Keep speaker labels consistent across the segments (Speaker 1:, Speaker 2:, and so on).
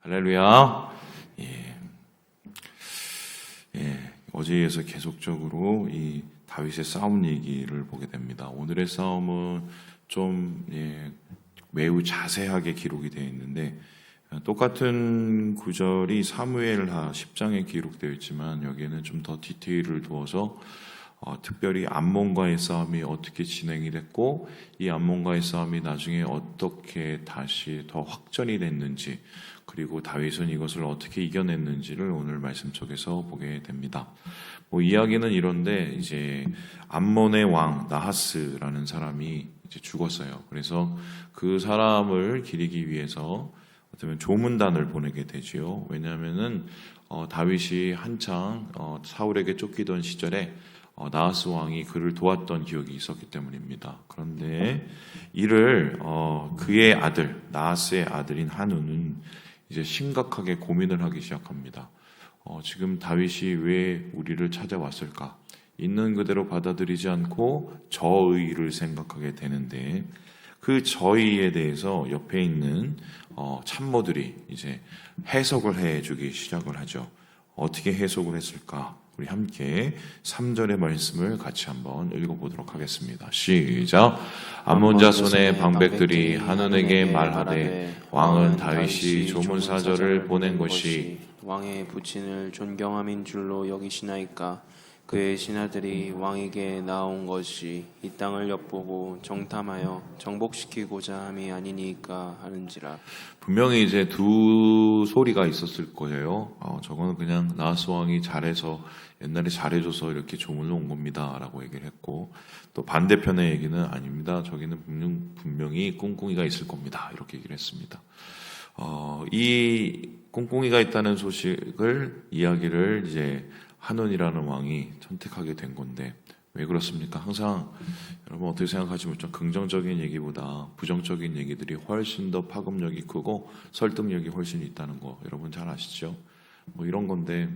Speaker 1: 할렐루야. 예. 어제에 이어서 계속적으로 이 다윗의 싸움 얘기를 보게 됩니다. 오늘의 싸움은 좀 매우 자세하게 기록이 되어 있는데, 똑같은 구절이 사무엘하 10장에 기록되어 있지만 여기에는 좀 더 디테일을 두어서 특별히 암몬과의 싸움이 어떻게 진행이 됐고, 이 암몬과의 싸움이 나중에 어떻게 다시 더 확전이 됐는지, 그리고 다윗은 이것을 어떻게 이겨냈는지를 오늘 말씀 속에서 보게 됩니다. 이야기는 이런데, 이제 암몬의 왕 나하스라는 사람이 이제 죽었어요. 그래서 그 사람을 기리기 위해서 어쩌면 조문단을 보내게 되지요. 왜냐하면은 다윗이 한창 사울에게 쫓기던 시절에 나하스 왕이 그를 도왔던 기억이 있었기 때문입니다. 그런데 이를 그의 아들, 나하스의 아들인 한우는 이제 심각하게 고민을 하기 시작합니다. 지금 다윗이 왜 우리를 찾아왔을까? 있는 그대로 받아들이지 않고 저의를 생각하게 되는데, 그 저의에 대해서 옆에 있는 참모들이 이제 해석을 해주기 시작을 하죠. 어떻게 해석을 했을까? 우리 함께 3절의 말씀을 같이 한번 읽어보도록 하겠습니다. 시작. 암몬 자손의 방백들이 한운에게 말하되 왕은 다윗이 조문사절을 보낸 것이
Speaker 2: 왕의 부친을 존경함인 줄로 여기시나이까? 그의 신하들이 왕에게 나온 것이 이 땅을 엿보고 정탐하여 정복시키고자 함이 아니니까 하는지라.
Speaker 1: 분명히 이제 두 소리가 있었을 거예요. 저거는 그냥 나하스 왕이 잘해서, 옛날에 잘해줘서 이렇게 조문을 온 겁니다 라고 얘기를 했고, 또 반대편의 얘기는 아닙니다, 저기는 분명히 꿍꿍이가 있을 겁니다, 이렇게 얘기를 했습니다. 이 꿍꿍이가 있다는 소식을, 이야기를 이제 한온이라는 왕이 선택하게 된 건데, 왜 그렇습니까? 항상 여러분 어떻게 생각하시면 좀 긍정적인 얘기보다 부정적인 얘기들이 훨씬 더 파급력이 크고 설득력이 훨씬 있다는 거 여러분 잘 아시죠? 이런 건데,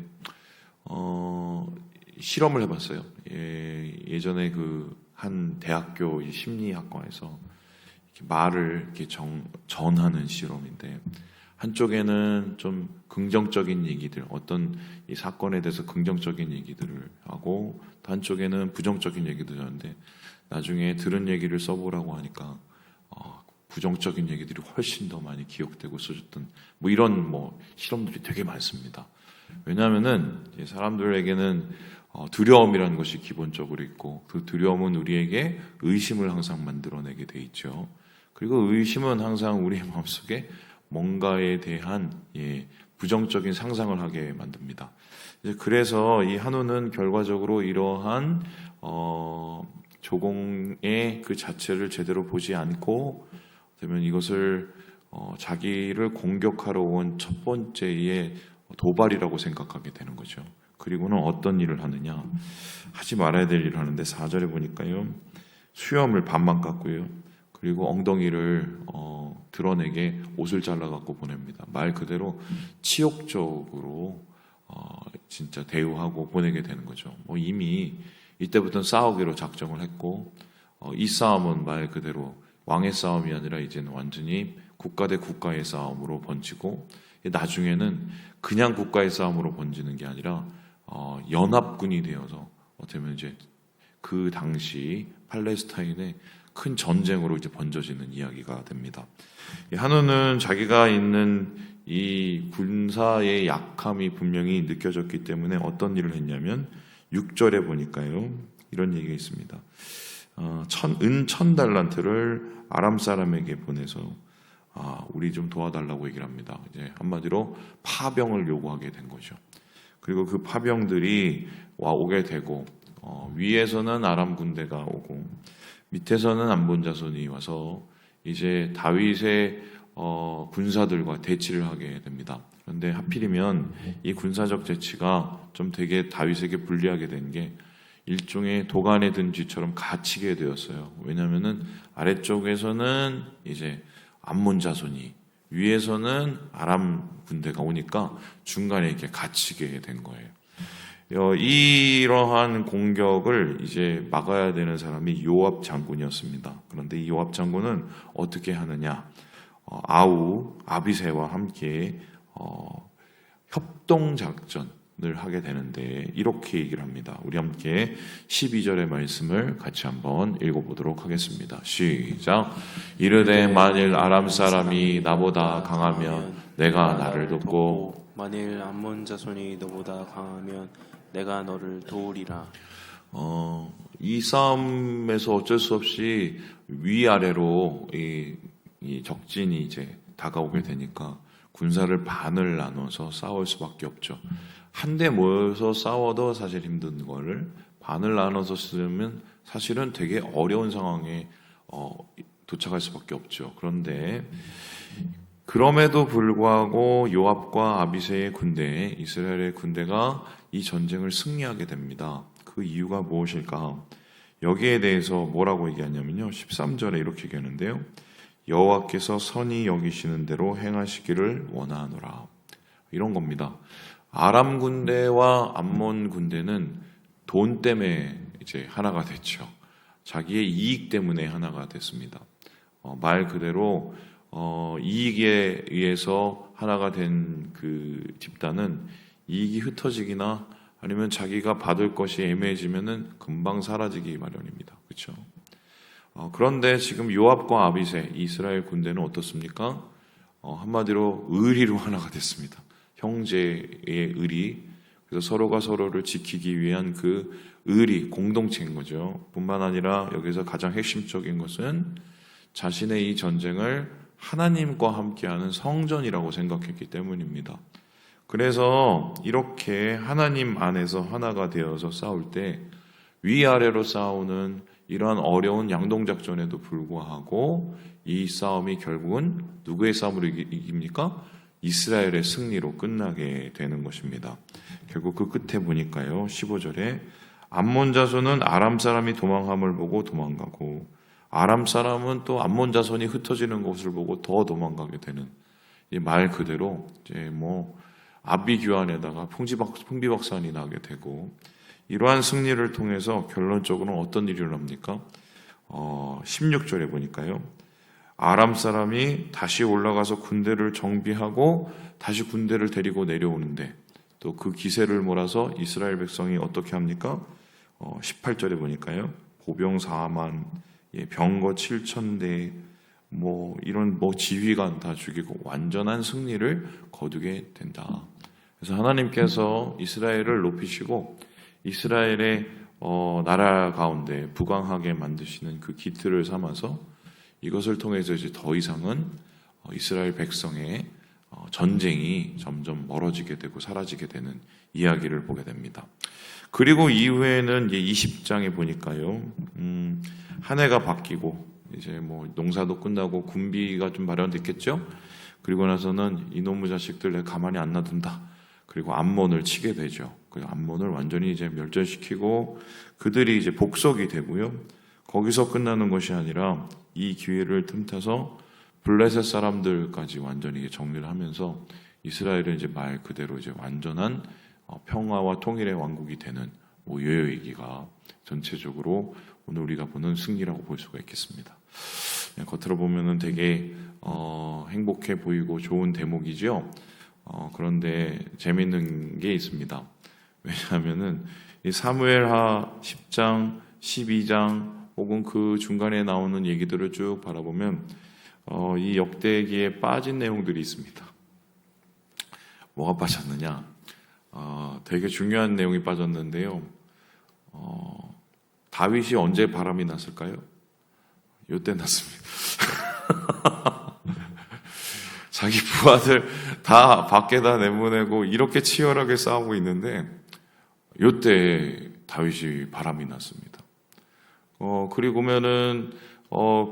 Speaker 1: 실험을 해봤어요. 예전에 그 한 대학교 심리학과에서 이렇게 말을 이렇게 전하는 실험인데, 한쪽에는 좀 긍정적인 얘기들, 어떤 이 사건에 대해서 긍정적인 얘기들을 하고, 또 한쪽에는 부정적인 얘기들을 하는데, 나중에 들은 얘기를 써보라고 하니까 부정적인 얘기들이 훨씬 더 많이 기억되고 써졌던 이런 실험들이 되게 많습니다. 왜냐하면은 사람들에게는 두려움이라는 것이 기본적으로 있고, 그 두려움은 우리에게 의심을 항상 만들어내게 돼 있죠. 그리고 의심은 항상 우리의 마음속에 뭔가에 대한 부정적인 상상을 하게 만듭니다. 그래서 이 한우는 결과적으로 이러한 조공의 그 자체를 제대로 보지 않고, 그러면 이것을 자기를 공격하러 온 첫 번째의 도발이라고 생각하게 되는 거죠. 그리고는 어떤 일을 하느냐, 하지 말아야 될 일을 하는데 4절에 보니까요, 수염을 반만 깎고요, 그리고 엉덩이를 드러내게 옷을 잘라갖고 보냅니다. 말 그대로 치욕적으로 진짜 대우하고 보내게 되는 거죠. 이미 이때부터는 싸우기로 작정을 했고, 이 싸움은 말 그대로 왕의 싸움이 아니라 이제는 완전히 국가 대 국가의 싸움으로 번지고, 나중에는 그냥 국가의 싸움으로 번지는 게 아니라 연합군이 되어서 어떻게 보면 이제 그 당시 팔레스타인의 큰 전쟁으로 이제 번져지는 이야기가 됩니다. 한우는 자기가 있는 이 군사의 약함이 분명히 느껴졌기 때문에 어떤 일을 했냐면, 6절에 보니까요, 이런 얘기가 있습니다. 은 1000달란트를 아람 사람에게 보내서 우리 좀 도와달라고 얘기를 합니다. 이제 한마디로 파병을 요구하게 된 거죠. 그리고 그 파병들이 오게 되고, 위에서는 아람 군대가 오고 밑에서는 암몬 자손이 와서 이제 다윗의 군사들과 대치를 하게 됩니다. 그런데 하필이면 이 군사적 대치가 좀 되게 다윗에게 불리하게 된 게, 일종의 도간에 든 쥐처럼 갇히게 되었어요. 왜냐하면은 아래쪽에서는 이제 암몬 자손이, 위에서는 아람 군대가 오니까 중간에 이렇게 갇히게 된 거예요. 이러한 공격을 이제 막아야 되는 사람이 요압 장군이었습니다. 그런데 이 요압 장군은 어떻게 하느냐? 아비새와 함께 협동 작전을 하게 되는데 이렇게 얘기를 합니다. 우리 함께 12절의 말씀을 같이 한번 읽어보도록 하겠습니다. 시작. 이르되 만일 아람 사람이 나보다 강하면 내가 나를 돕고
Speaker 2: 만일 암몬 자손이 너보다 강하면 내가 너를 도우리라.
Speaker 1: 이 싸움에서 어쩔 수 없이 위아래로 이 적진이 이제 다가오게 되니까 군사를 반을 나눠서 싸울 수밖에 없죠. 한데 모여서 싸워도 사실 힘든 거를 반을 나눠서 쓰면 사실은 되게 어려운 상황에 도착할 수밖에 없죠. 그런데 그럼에도 불구하고 요압과 아비새의 군대, 이스라엘의 군대가 이 전쟁을 승리하게 됩니다. 그 이유가 무엇일까? 여기에 대해서 뭐라고 얘기하냐면요. 13절에 이렇게 얘기하는데요. 여호와께서 선히 여기시는 대로 행하시기를 원하노라. 이런 겁니다. 아람 군대와 암몬 군대는 돈 때문에 이제 하나가 됐죠. 자기의 이익 때문에 하나가 됐습니다. 말 그대로 이익에 의해서 하나가 된 그 집단은 이익이 흩어지기나 아니면 자기가 받을 것이 애매해지면은 금방 사라지기 마련입니다. 그렇죠? 그런데 지금 요압과 아비새 이스라엘 군대는 어떻습니까? 한마디로 의리로 하나가 됐습니다. 형제의 의리. 그래서 서로가 서로를 지키기 위한 그 의리, 공동체인 거죠. 뿐만 아니라 여기서 가장 핵심적인 것은 자신의 이 전쟁을 하나님과 함께하는 성전이라고 생각했기 때문입니다. 그래서 이렇게 하나님 안에서 하나가 되어서 싸울 때 위아래로 싸우는 이러한 어려운 양동작전에도 불구하고 이 싸움이 결국은 누구의 싸움으로 이깁니까? 이스라엘의 승리로 끝나게 되는 것입니다. 결국 그 끝에 보니까요. 15절에 암몬 자손은 아람 사람이 도망함을 보고 도망가고 아람 사람은 또 암몬 자손이 흩어지는 것을 보고 더 도망가게 되는 이 말 그대로 이제 아비규환에다가 풍비박산이 나게 되고 이러한 승리를 통해서 결론적으로는 어떤 일이 일어납니까? 16절에 보니까요. 아람 사람이 다시 올라가서 군대를 정비하고 다시 군대를 데리고 내려오는데 또 그 기세를 몰아서 이스라엘 백성이 어떻게 합니까? 18절에 보니까요. 보병 4만, 병거 7,000대, 이런 지휘관 다 죽이고 완전한 승리를 거두게 된다. 그래서 하나님께서 이스라엘을 높이시고 이스라엘의 나라 가운데 부강하게 만드시는 그 기틀을 삼아서 이것을 통해서 이제 더 이상은 이스라엘 백성의 전쟁이 점점 멀어지게 되고 사라지게 되는 이야기를 보게 됩니다. 그리고 이후에는 이제 20장에 보니까요, 한 해가 바뀌고 이제 농사도 끝나고 군비가 좀 마련됐겠죠. 그리고 나서는 이놈의 자식들 내가 가만히 안 놔둔다. 그리고 암몬을 치게 되죠. 그 암몬을 완전히 이제 멸절시키고 그들이 이제 복속이 되고요. 거기서 끝나는 것이 아니라 이 기회를 틈타서 블레셋 사람들까지 완전히 정리를 하면서 이스라엘은 이제 말 그대로 이제 완전한 평화와 통일의 왕국이 되는 요요이기가 전체적으로 오늘 우리가 보는 승리라고 볼 수가 있겠습니다. 겉으로 보면은 되게 행복해 보이고 좋은 대목이죠. 그런데 재미있는 게 있습니다. 왜냐하면은 이 사무엘하 10장, 12장 혹은 그 중간에 나오는 얘기들을 쭉 바라보면 이 역대기에 빠진 내용들이 있습니다. 뭐가 빠졌느냐? 되게 중요한 내용이 빠졌는데요. 다윗이 언제 바람이 났을까요? 요때 났습니다. 자기 부하들 다 밖에다 내보내고 이렇게 치열하게 싸우고 있는데 요때 다윗이 바람이 났습니다. 그리고 보면은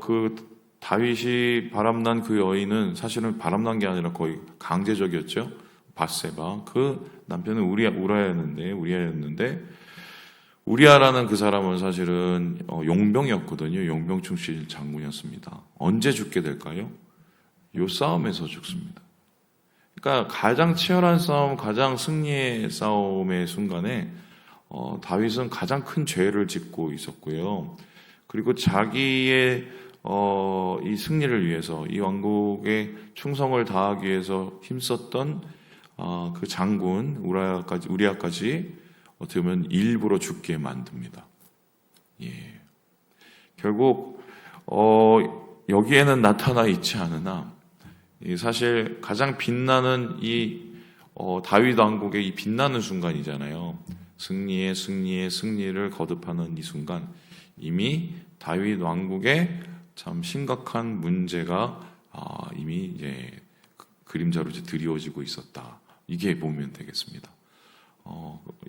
Speaker 1: 그 다윗이 바람난 그 여인은 사실은 바람난 게 아니라 거의 강제적이었죠. 밧세바. 그 남편은 우리아였는데 우리아라는 그 사람은 사실은 용병이었거든요. 용병 출신 장군이었습니다. 언제 죽게 될까요? 요 싸움에서 죽습니다. 그러니까 가장 치열한 싸움, 가장 승리의 싸움의 순간에 다윗은 가장 큰 죄를 짓고 있었고요. 그리고 자기의 이 승리를 위해서 이 왕국의 충성을 다하기 위해서 힘썼던 그 장군 우리아까지 어떻게 보면 일부러 죽게 만듭니다. 예. 결국 여기에는 나타나 있지 않으나 사실 가장 빛나는 이 다윗 왕국의 이 빛나는 순간이잖아요. 승리를 거듭하는 이 순간 이미 다윗 왕국에 참 심각한 문제가 이미 이제 그림자로 이제 드리워지고 있었다. 이게 보면 되겠습니다.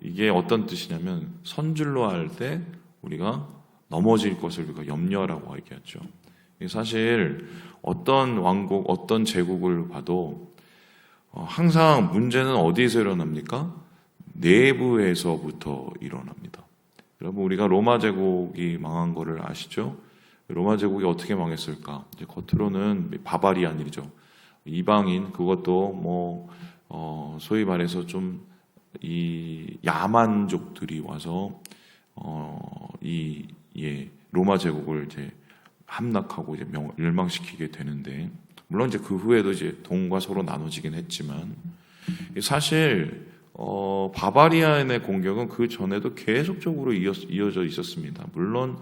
Speaker 1: 이게 어떤 뜻이냐면 선줄로 할 때 우리가 넘어질 것을 우리가 염려라고 얘기하죠. 사실 어떤 왕국, 어떤 제국을 봐도 항상 문제는 어디에서 일어납니까? 내부에서부터 일어납니다. 여러분 우리가 로마 제국이 망한 거를 아시죠? 로마 제국이 어떻게 망했을까? 이제 겉으로는 바바리안이죠. 이방인 그것도 소위 말해서 좀 이 야만족들이 와서 로마 제국을 이제 함락하고 이제 멸망시키게 되는데 물론 이제 그 후에도 이제 동과 서로 나눠지긴 했지만 사실 바바리안의 공격은 그 전에도 계속적으로 이어져 있었습니다. 물론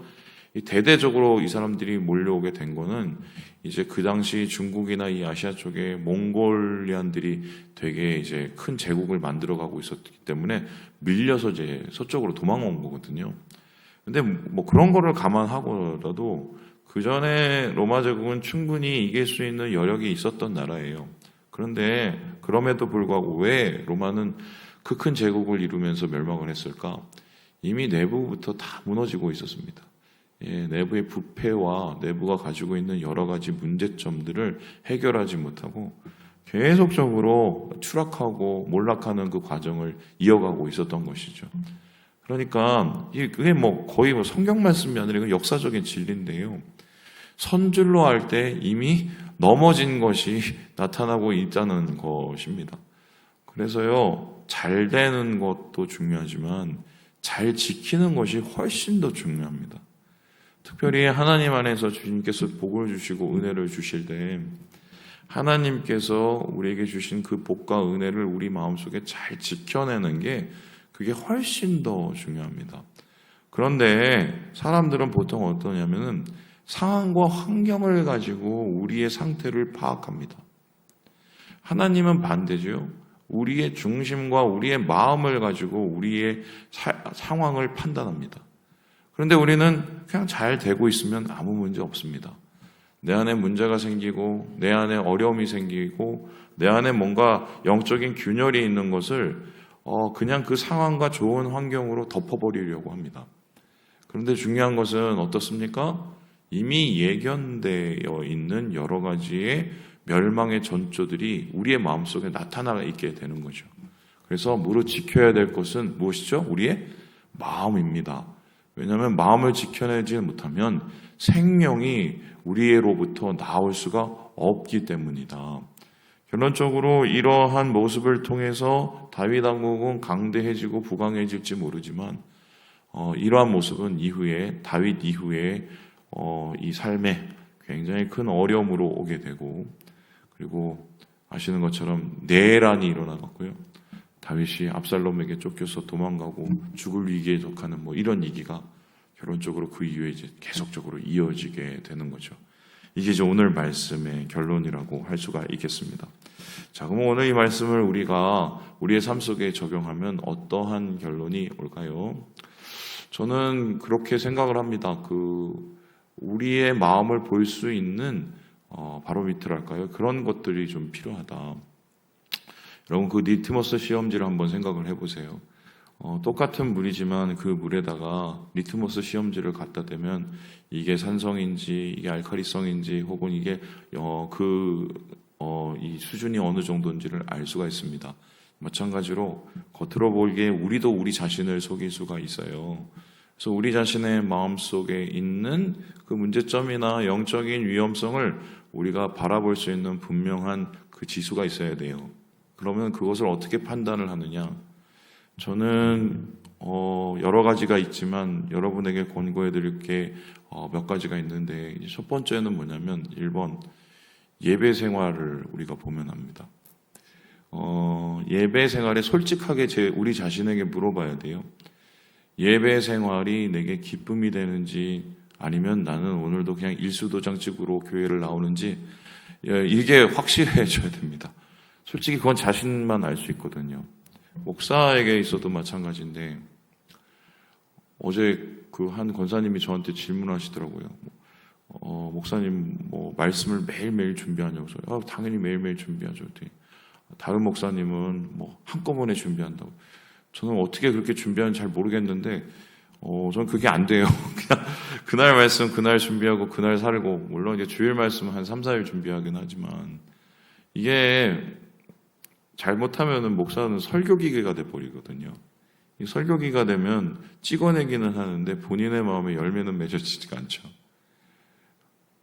Speaker 1: 대대적으로 이 사람들이 몰려오게 된 거는 이제 그 당시 중국이나 이 아시아 쪽에 몽골리안들이 되게 이제 큰 제국을 만들어가고 있었기 때문에 밀려서 이제 서쪽으로 도망온 거거든요. 근데 뭐 그런 거를 감안하고라도 그 전에 로마 제국은 충분히 이길 수 있는 여력이 있었던 나라예요. 그런데 그럼에도 불구하고 왜 로마는 그 큰 제국을 이루면서 멸망을 했을까? 이미 내부부터 다 무너지고 있었습니다. 내부의 부패와 내부가 가지고 있는 여러 가지 문제점들을 해결하지 못하고 계속적으로 추락하고 몰락하는 그 과정을 이어가고 있었던 것이죠. 그러니까 그게 거의 성경 말씀이 아니라 이건 역사적인 진리인데요. 선줄로 할 때 이미 넘어진 것이 나타나고 있다는 것입니다. 그래서요, 잘 되는 것도 중요하지만 잘 지키는 것이 훨씬 더 중요합니다. 특별히 하나님 안에서 주님께서 복을 주시고 은혜를 주실 때 하나님께서 우리에게 주신 그 복과 은혜를 우리 마음속에 잘 지켜내는 게 그게 훨씬 더 중요합니다. 그런데 사람들은 보통 어떠냐면은 상황과 환경을 가지고 우리의 상태를 파악합니다. 하나님은 반대죠. 우리의 중심과 우리의 마음을 가지고 우리의 상황을 판단합니다. 그런데 우리는 그냥 잘 되고 있으면 아무 문제 없습니다. 내 안에 문제가 생기고 내 안에 어려움이 생기고 내 안에 뭔가 영적인 균열이 있는 것을 그냥 그 상황과 좋은 환경으로 덮어버리려고 합니다. 그런데 중요한 것은 어떻습니까? 이미 예견되어 있는 여러 가지의 멸망의 전조들이 우리의 마음속에 나타나 있게 되는 거죠. 그래서 무릇 지켜야 될 것은 무엇이죠? 우리의 마음입니다. 왜냐하면 마음을 지켜내지 못하면 생명이 우리로부터 나올 수가 없기 때문이다. 결론적으로 이러한 모습을 통해서 다윗 왕국은 강대해지고 부강해질지 모르지만 이러한 모습은 다윗 이후에 이 삶에 굉장히 큰 어려움으로 오게 되고 그리고 아시는 것처럼 내란이 일어나갔고요. 다윗이 압살롬에게 쫓겨서 도망가고 죽을 위기에 속하는 이런 얘기가 결론적으로 그 이후에 이제 계속적으로 이어지게 되는 거죠. 이게 이제 오늘 말씀의 결론이라고 할 수가 있겠습니다. 자, 그럼 오늘 이 말씀을 우리가 우리의 삶 속에 적용하면 어떠한 결론이 올까요? 저는 그렇게 생각을 합니다. 우리의 마음을 볼 수 있는 바로미터랄까요? 그런 것들이 좀 필요하다. 여러분 그 리트머스 시험지를 한번 생각을 해보세요. 똑같은 물이지만 그 물에다가 리트머스 시험지를 갖다 대면 이게 산성인지 이게 알칼리성인지 혹은 이게 이 수준이 어느 정도인지를 알 수가 있습니다. 마찬가지로 겉으로 보기에 우리도 우리 자신을 속일 수가 있어요. 그래서 우리 자신의 마음속에 있는 그 문제점이나 영적인 위험성을 우리가 바라볼 수 있는 분명한 그 지수가 있어야 돼요. 그러면 그것을 어떻게 판단을 하느냐? 저는 여러 가지가 있지만 여러분에게 권고해 드릴 게 몇 가지가 있는데, 이제 첫 번째는 뭐냐면 1번 예배 생활을 우리가 보면 합니다. 예배 생활에 솔직하게 우리 자신에게 물어봐야 돼요. 예배 생활이 내게 기쁨이 되는지, 아니면 나는 오늘도 그냥 일수도장직으로 교회를 나오는지, 이게 확실해져야 됩니다. 솔직히 그건 자신만 알 수 있거든요. 목사에게 있어도 마찬가지인데, 어제 그 한 권사님이 저한테 질문하시더라고요. 목사님 뭐 말씀을 매일매일 준비하냐고. 당연히 매일매일 준비하죠. 다른 목사님은 뭐 한꺼번에 준비한다고. 저는 어떻게 그렇게 준비하는지 잘 모르겠는데, 저는 그게 안 돼요. 그냥 그날 말씀 그날 준비하고 그날 살고, 물론 이제 주일 말씀은 한 3, 4일 준비하긴 하지만, 이게 잘못하면은 목사는 설교기계가 돼버리거든요. 이 설교기가 되면 찍어내기는 하는데 본인의 마음에 열매는 맺어지지가 않죠.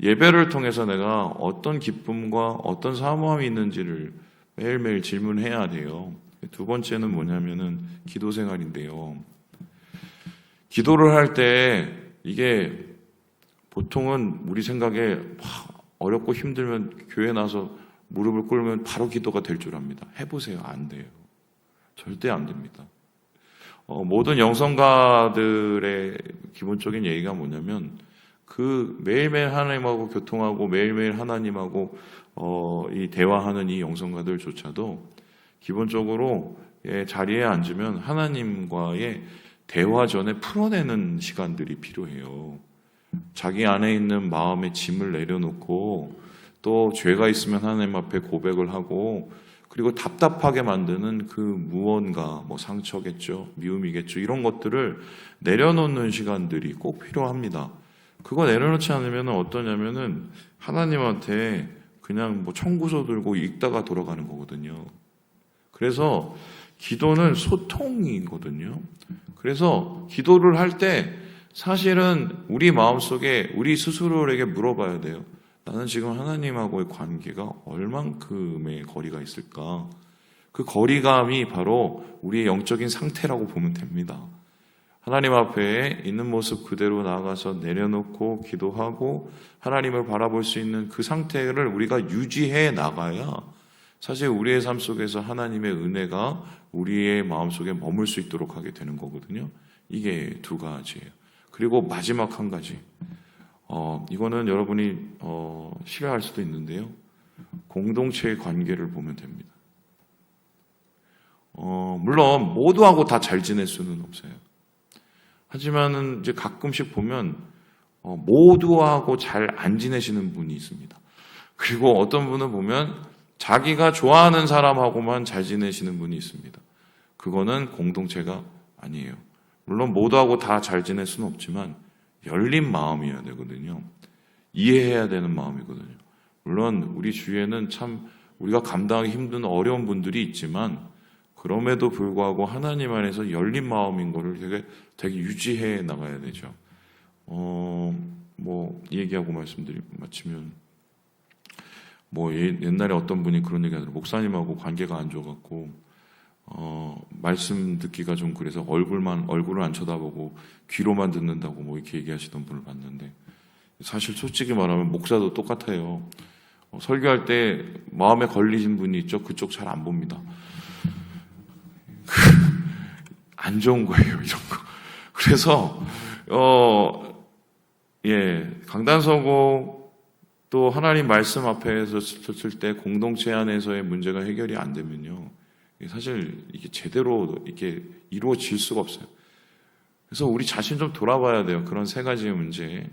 Speaker 1: 예배를 통해서 내가 어떤 기쁨과 어떤 사모함이 있는지를 매일매일 질문해야 돼요. 두 번째는 뭐냐면은 기도 생활인데요. 기도를 할 때 이게 보통은 우리 생각에 어렵고 힘들면 교회 나서 무릎을 꿇으면 바로 기도가 될 줄 압니다. 해보세요. 안 돼요. 절대 안 됩니다. 모든 영성가들의 기본적인 얘기가 뭐냐면, 그 매일매일 하나님하고 교통하고 매일매일 하나님하고 이 대화하는 이 영성가들조차도 기본적으로 자리에 앉으면 하나님과의 대화 전에 풀어내는 시간들이 필요해요. 자기 안에 있는 마음의 짐을 내려놓고, 또 죄가 있으면 하나님 앞에 고백을 하고, 그리고 답답하게 만드는 그 무언가, 뭐 상처겠죠, 미움이겠죠, 이런 것들을 내려놓는 시간들이 꼭 필요합니다. 그거 내려놓지 않으면 어떠냐면은 하나님한테 그냥 뭐 청구서 들고 읽다가 돌아가는 거거든요. 그래서 기도는 소통이거든요. 그래서 기도를 할 때 사실은 우리 마음속에 우리 스스로에게 물어봐야 돼요. 나는 지금 하나님하고의 관계가 얼만큼의 거리가 있을까? 그 거리감이 바로 우리의 영적인 상태라고 보면 됩니다. 하나님 앞에 있는 모습 그대로 나아가서 내려놓고 기도하고 하나님을 바라볼 수 있는 그 상태를 우리가 유지해 나가야 사실 우리의 삶 속에서 하나님의 은혜가 우리의 마음속에 머물 수 있도록 하게 되는 거거든요. 이게 두 가지예요. 그리고 마지막 한 가지. 이거는 여러분이 싫어할 수도 있는데요. 공동체의 관계를 보면 됩니다. 물론 모두하고 다 잘 지낼 수는 없어요. 하지만은 이제 가끔씩 보면 모두하고 잘 안 지내시는 분이 있습니다. 그리고 어떤 분은 보면 자기가 좋아하는 사람하고만 잘 지내시는 분이 있습니다. 그거는 공동체가 아니에요. 물론 모두하고 다 잘 지낼 수는 없지만 열린 마음이어야 되거든요. 이해해야 되는 마음이거든요. 물론 우리 주위에는 참 우리가 감당하기 힘든 어려운 분들이 있지만, 그럼에도 불구하고 하나님 안에서 열린 마음인 거를 되게 유지해 나가야 되죠. 이 얘기하고 마치면, 옛날에 어떤 분이 그런 얘기 하더라고요. 목사님하고 관계가 안 좋아갖고, 말씀 듣기가 좀 그래서 얼굴을 안 쳐다보고 귀로만 듣는다고 이렇게 얘기하시던 분을 봤는데, 사실 솔직히 말하면 목사도 똑같아요. 설교할 때 마음에 걸리신 분이 있죠. 그쪽 잘 안 봅니다. 안 좋은 거예요, 이런 거. 그래서 강단서고 또 하나님 말씀 앞에서 섰을 때 공동체 안에서의 문제가 해결이 안 되면요, 사실 이게 제대로 이렇게 이루어질 수가 없어요. 그래서 우리 자신 좀 돌아봐야 돼요. 그런 세 가지의 문제,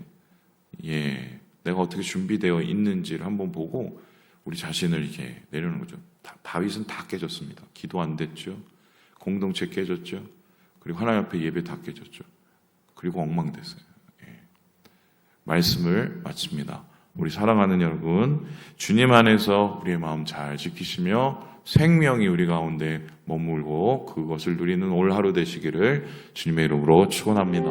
Speaker 1: 내가 어떻게 준비되어 있는지를 한번 보고 우리 자신을 이렇게 내려놓는 거죠. 다윗은 다 깨졌습니다. 기도 안 됐죠. 공동체 깨졌죠. 그리고 하나님 앞에 예배 다 깨졌죠. 그리고 엉망됐어요. 말씀을 마칩니다. 우리 사랑하는 여러분, 주님 안에서 우리의 마음 잘 지키시며 생명이 우리 가운데 머물고 그것을 누리는 올 하루 되시기를 주님의 이름으로 축원합니다.